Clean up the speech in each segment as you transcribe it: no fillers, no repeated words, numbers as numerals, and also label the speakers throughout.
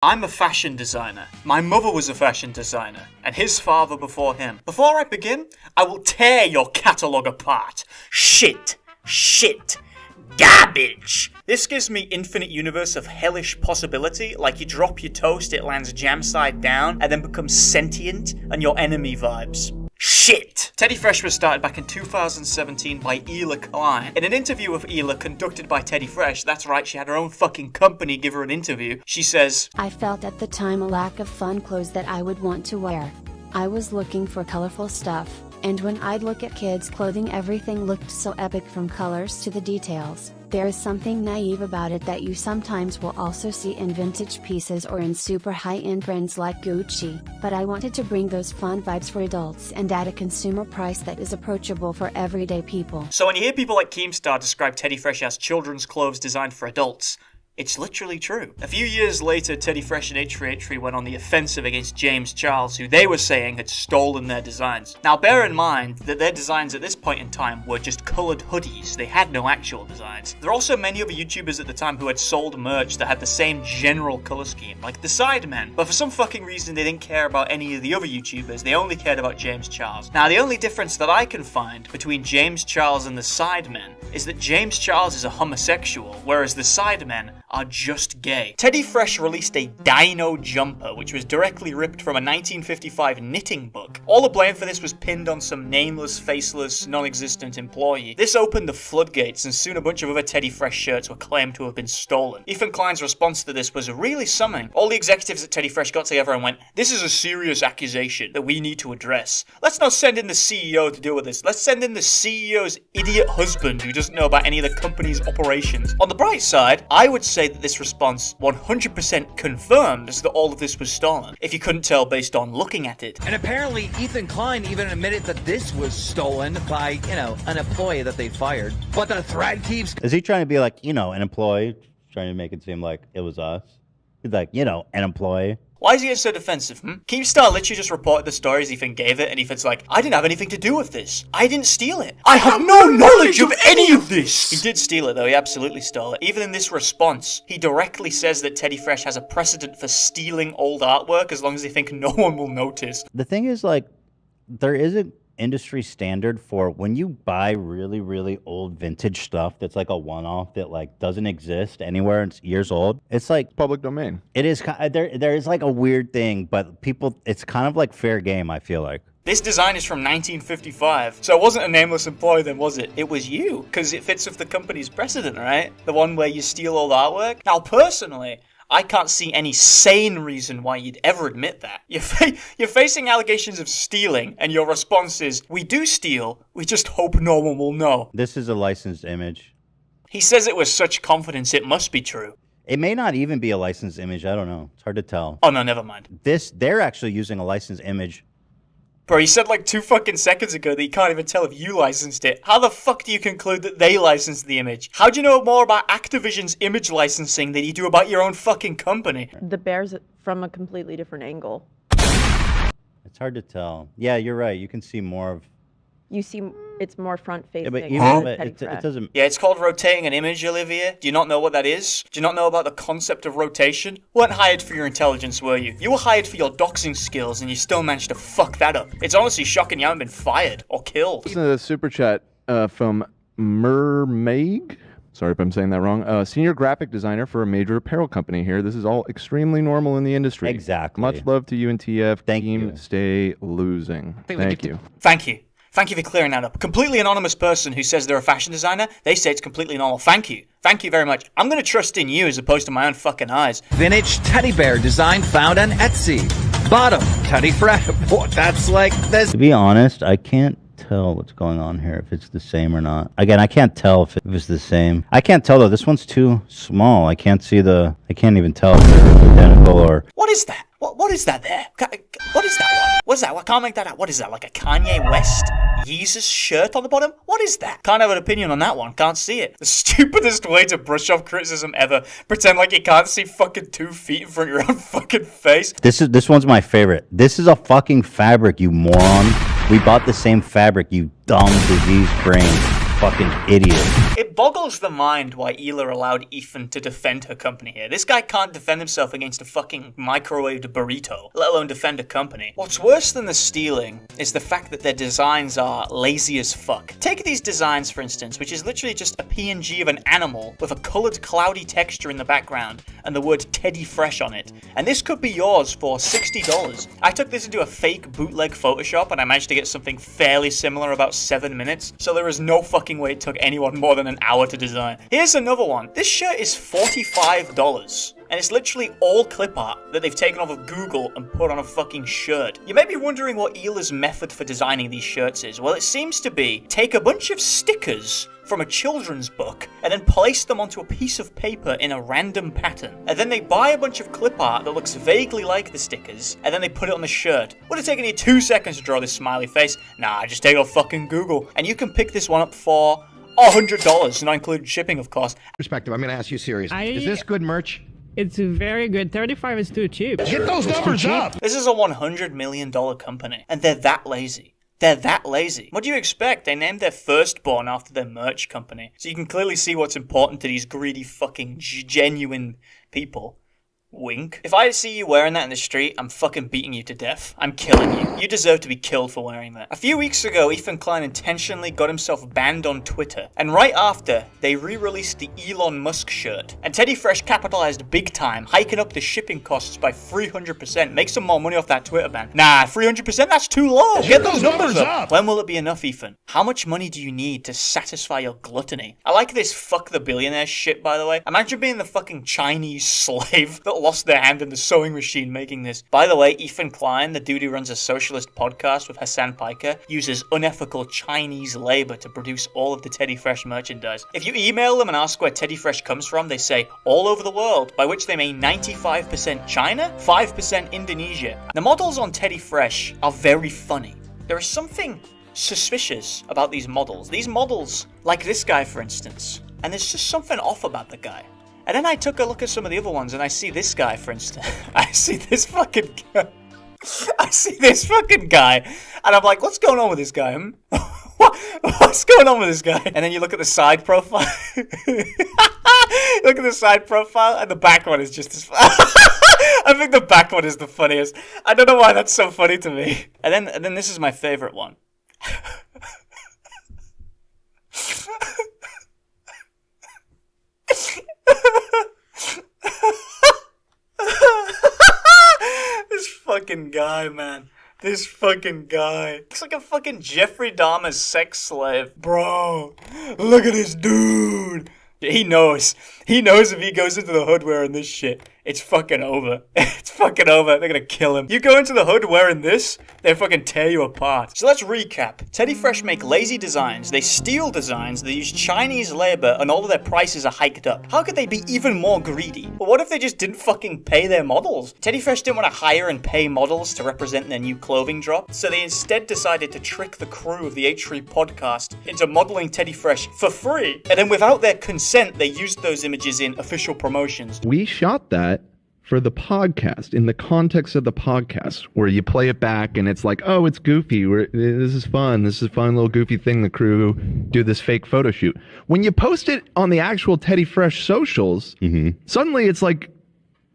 Speaker 1: I'm a fashion designer. My mother was a fashion designer, and his father before him. Before I begin, I will tear your catalogue apart. Shit. Garbage! This gives me infinite universe of hellish possibility, like you drop your toast, it lands jam side down, and then becomes sentient, and your enemy vibes. Shit! Teddy Fresh was started back in 2017 by Ela Klein. In an interview with Ela conducted by Teddy Fresh, that's right, she had her own fucking company give her an interview, she says,
Speaker 2: I felt at the time a lack of fun clothes that I would want to wear. I was looking for colorful stuff, and when I'd look at kids' clothing everything looked so epic from colors to the details. There is something naive about it that you sometimes will also see in vintage pieces or in super high-end brands like Gucci, but I wanted to bring those fun vibes for adults and at a consumer price that is approachable for everyday people.
Speaker 1: So when you hear people like Keemstar describe Teddy Fresh as children's clothes designed for adults, it's literally true. A few years later, Teddy Fresh and H3H3 went on the offensive against James Charles, who they were saying had stolen their designs. Now bear in mind that their designs at this point in time were just coloured hoodies, they had no actual designs. There are also many other YouTubers at the time who had sold merch that had the same general colour scheme, like the Sidemen, but for some fucking reason they didn't care about any of the other YouTubers, they only cared about James Charles. Now the only difference that I can find between James Charles and the Sidemen is that James Charles is a homosexual, whereas the Sidemen are just gay. Teddy Fresh released a Dino jumper, which was directly ripped from a 1955 knitting book. All the blame for this was pinned on some nameless, faceless, non-existent employee. This opened the floodgates, and soon a bunch of other Teddy Fresh shirts were claimed to have been stolen. Ethan Klein's response to this was really something. All the executives at Teddy Fresh got together and went, this is a serious accusation that we need to address. Let's not send in the CEO to deal with this. Let's send in the CEO's idiot husband who doesn't know about any of the company's operations. On the bright side, I would say that this response 100% confirms that all of this was stolen, if you couldn't tell based on looking at it.
Speaker 3: And apparently Ethan Klein even admitted that this was stolen by, an employee that they fired. But the thread keeps...
Speaker 4: Is he trying to be like, an employee? Trying to make it seem like it was us? He's like, an employee.
Speaker 1: Why is he so defensive, Keemstar literally just reported the story as Ethan gave it, and Ethan's like, I didn't have anything to do with this. I didn't steal it. I have no knowledge of any of this! He did steal it though, he absolutely stole it. Even in this response, he directly says that Teddy Fresh has a precedent for stealing old artwork as long as they think no one will notice.
Speaker 4: The thing is, there is an industry standard for when you buy really, really old vintage stuff that's like a one-off that doesn't exist anywhere, it's years old. It's like
Speaker 5: public domain.
Speaker 4: It is. There is like a weird thing, but people, it's kind of like fair game, I feel like.
Speaker 1: This design is from 1955, so it wasn't a nameless employee then, was it? It was you, because it fits with the company's precedent, right? The one where you steal old artwork. Now, personally, I can't see any sane reason why you'd ever admit that. You're facing allegations of stealing, and your response is, we do steal, we just hope no one will know.
Speaker 4: This is a licensed image.
Speaker 1: He says it with such confidence it must be true.
Speaker 4: It may not even be a licensed image, I don't know. It's hard to tell.
Speaker 1: Oh no, never mind.
Speaker 4: They're actually using a licensed image.
Speaker 1: Bro, he said 2 fucking seconds ago that you can't even tell if you licensed it. How the fuck do you conclude that they licensed the image? How do you know more about Activision's image licensing than you do about your own fucking company?
Speaker 6: The bear's from a completely different angle.
Speaker 4: It's hard to tell. Yeah, you're right. You can see more of...
Speaker 6: You see, it's more front-facing.
Speaker 4: Yeah, but it doesn't...
Speaker 1: Yeah, it's called rotating an image, Olivia. Do you not know what that is? Do you not know about the concept of rotation? You weren't hired for your intelligence, were you? You were hired for your doxing skills, and you still managed to fuck that up. It's honestly shocking you haven't been fired or killed.
Speaker 5: Listen to the super chat from Mermaid. Sorry if I'm saying that wrong. Senior graphic designer for a major apparel company here. This is all extremely normal in the industry.
Speaker 4: Exactly.
Speaker 5: Much love to you and TF.
Speaker 4: Thank
Speaker 5: you. Stay losing. Thank you.
Speaker 1: Thank you. Thank you for clearing that up. A completely anonymous person who says they're a fashion designer, they say it's completely normal. Thank you. Thank you very much. I'm going to trust in you as opposed to my own fucking eyes.
Speaker 3: Vintage teddy bear design found on Etsy. Bottom, Teddy Fresh. That's like this.
Speaker 4: To be honest, I can't tell what's going on here, if it's the same or not. Again, I can't tell if it's the same. I can't tell though. This one's too small. I can't even tell if they're identical or...
Speaker 1: What is that? What is that there? What is that one? What is that? I can't make that out. What is that? Like a Kanye West Yeezus shirt on the bottom? What is that? Can't have an opinion on that one. Can't see it. The stupidest way to brush off criticism ever. Pretend like you can't see fucking 2 feet in front of your own fucking face.
Speaker 4: This one's my favorite. This is a fucking fabric, you moron. We bought the same fabric, you dumb diseased brain. fucking idiot.
Speaker 1: It boggles the mind why Hila allowed Ethan to defend her company here. This guy can't defend himself against a fucking microwaved burrito, let alone defend a company. What's worse than the stealing is the fact that their designs are lazy as fuck. Take these designs, for instance, which is literally just a PNG of an animal with a coloured cloudy texture in the background and the word Teddy Fresh on it. And this could be yours for $60. I took this into a fake bootleg Photoshop and I managed to get something fairly similar about 7 minutes, so there is no fucking way it took anyone more than an hour to design. Here's another one. This shirt is $45. And it's literally all clip art that they've taken off of Google and put on a fucking shirt. You may be wondering what Hila's method for designing these shirts is. Well, it seems to be take a bunch of stickers from a children's book and then place them onto a piece of paper in a random pattern. And then they buy a bunch of clip art that looks vaguely like the stickers and then they put it on the shirt. Would have taken you 2 seconds to draw this smiley face. Nah, just take it off fucking Google. And you can pick this one up for $100, not including shipping, of course.
Speaker 7: Perspective, I'm going to ask you serious. Is this good merch?
Speaker 8: It's very good. 35 is too cheap.
Speaker 7: Get those numbers up!
Speaker 1: This is a $100 million company, and they're that lazy. They're that lazy. What do you expect? They named their firstborn after their merch company. So you can clearly see what's important to these greedy fucking genuine people. Wink. If I see you wearing that in the street, I'm fucking beating you to death. I'm killing you. You deserve to be killed for wearing that. A few weeks ago, Ethan Klein intentionally got himself banned on Twitter. And right after, they re-released the Elon Musk shirt. And Teddy Fresh capitalized big time, hiking up the shipping costs by 300%. Make some more money off that Twitter ban. Nah, 300%? That's too low. Get those numbers up. When will it be enough, Ethan? How much money do you need to satisfy your gluttony? I like this fuck the billionaire shit, by the way. Imagine being the fucking Chinese slave that lost their hand in the sewing machine making this. By the way, Ethan Klein, the dude who runs a socialist podcast with Hassan Piker, uses unethical Chinese labor to produce all of the Teddy Fresh merchandise. If you email them and ask where Teddy Fresh comes from, they say all over the world, by which they mean 95% China, 5% Indonesia. The models on Teddy Fresh are very funny. There is something suspicious about these models. These models, like this guy for instance, and there's just something off about the guy. And then I took a look at some of the other ones, and I see this guy, for instance. I see this fucking guy. And I'm like, what's going on with this guy? What's going on with this guy? And then you look at the side profile. Look at the side profile, and the back one is just as I think the back one is the funniest. I don't know why that's so funny to me. And then this is my favorite one. This fucking guy, man. This fucking guy. Looks like a fucking Jeffrey Dahmer's sex slave. Bro, look at this dude. He knows. He knows if he goes into the hood wearing this shit, it's fucking over. It's fucking over. They're gonna kill him. You go into the hood wearing this, they fucking tear you apart. So let's recap. Teddy Fresh make lazy designs, they steal designs, they use Chinese labor, and all of their prices are hiked up. How could they be even more greedy? Well, what if they just didn't fucking pay their models? Teddy Fresh didn't want to hire and pay models to represent their new clothing drop, so they instead decided to trick the crew of the H3 podcast into modeling Teddy Fresh for free. And then without their consent, they used those images in official promotions.
Speaker 5: We shot that for the podcast, in the context of the podcast, where you play it back and it's like, oh, it's goofy. This is fun. This is a fun little goofy thing. The crew do this fake photo shoot. When you post it on the actual Teddy Fresh socials, suddenly it's like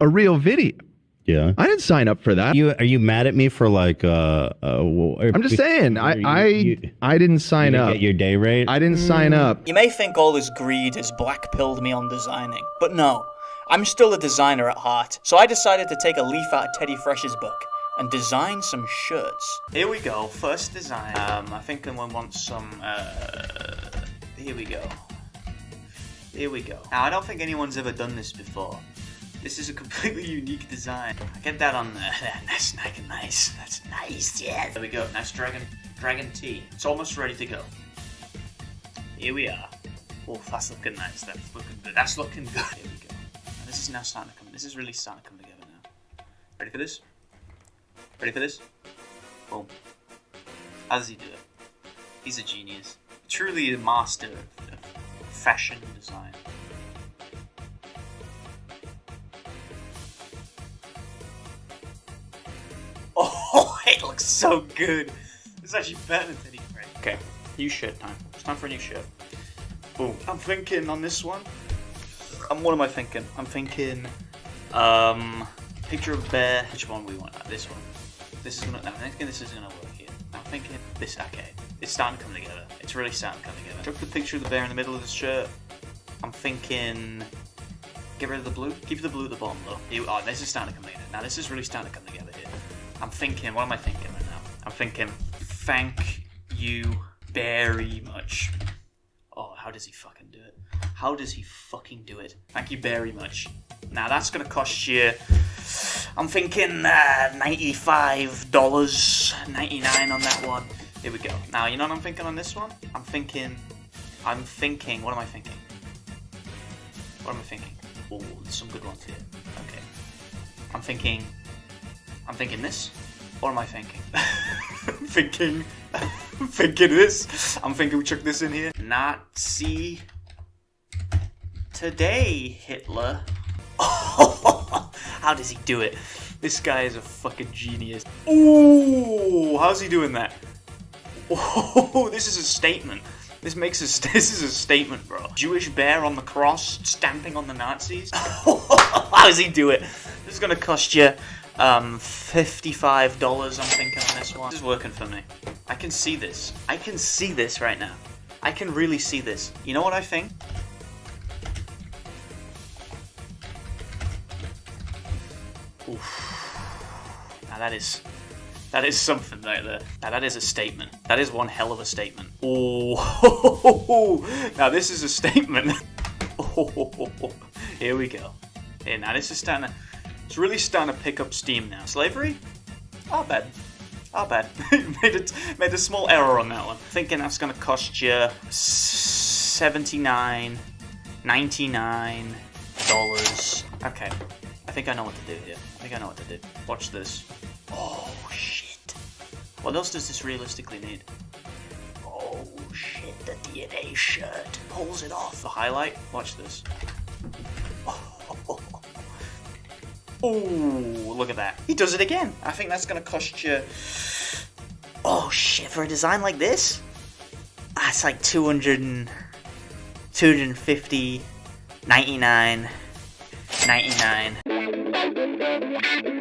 Speaker 5: a real video.
Speaker 4: Yeah,
Speaker 5: I didn't sign up for that.
Speaker 4: Are you mad at me for like?
Speaker 5: I'm just saying, I didn't sign up.
Speaker 4: Get your day rate.
Speaker 5: I didn't sign up.
Speaker 1: You may think all this greed has black-pilled me on designing, but no. I'm still a designer at heart, so I decided to take a leaf out of Teddy Fresh's book and design some shirts. Here we go, first design. I think I want some, here we go. Here we go. Now, I don't think anyone's ever done this before. This is a completely unique design. I get that on there. That's nice. That's nice, yeah. There we go, nice dragon tee. It's almost ready to go. Here we are. Oh, that's looking nice. That's looking good. That's looking good. Here we go. This is now starting to come. This is really starting to come together now. Ready for this? Ready for this? Boom. How does he do it? He's a genius. Truly a master of fashion design. Oh, it looks so good. It's actually better than Teddy Fresh. Okay, new shirt time. It's time for a new shirt. Oh, I'm thinking on this one. What am I thinking? I'm thinking, picture of bear. Which one we want? This one. This is gonna. I'm thinking this is gonna work here. I'm thinking this. Okay, it's starting to come together. It's really starting to come together. Chuck the picture of the bear in the middle of the shirt. I'm thinking, get rid of the blue. Keep the blue at the bottom though. Oh, this is starting to come together. Now this is really starting to come together here. I'm thinking. What am I thinking right now? I'm thinking. Thank you very much. Oh, how does he fucking do it? How does he fucking do it? Thank you very much. Now that's gonna cost you, I'm thinking $95.99 on that one. Here we go. Now you know what I'm thinking on this one? I'm thinking, what am I thinking? What am I thinking? Oh, there's some good ones here. Okay. I'm thinking this. What am I thinking? I'm thinking this. I'm thinking we chuck this in here. Nazi today, Hitler. How does he do it? This guy is a fucking genius. Ooh, how's he doing that? Oh, this is a statement. This is a statement, bro. Jewish bear on the cross, stamping on the Nazis. How does he do it? This is gonna cost you $55, I'm thinking on this one. This is working for me. I can see this. I can see this right now. I can really see this. You know what I think? Oof. Now that is something right there. Now that is a statement. That is one hell of a statement. Oh, now this is a statement. Oh, here we go. Here, now this is starting to, it's really starting to pick up steam now. Slavery? Not bad. Not bad. made a small error on that one. Thinking that's gonna cost you $79.99. Okay. I think I know what to do here. Watch this. Oh, shit. What else does this realistically need? Oh, shit. The DNA shirt. Pulls it off. The highlight. Watch this. Oh, look at that. He does it again. I think that's going to cost you... Oh, shit. For a design like this? That's like $250, $99.99.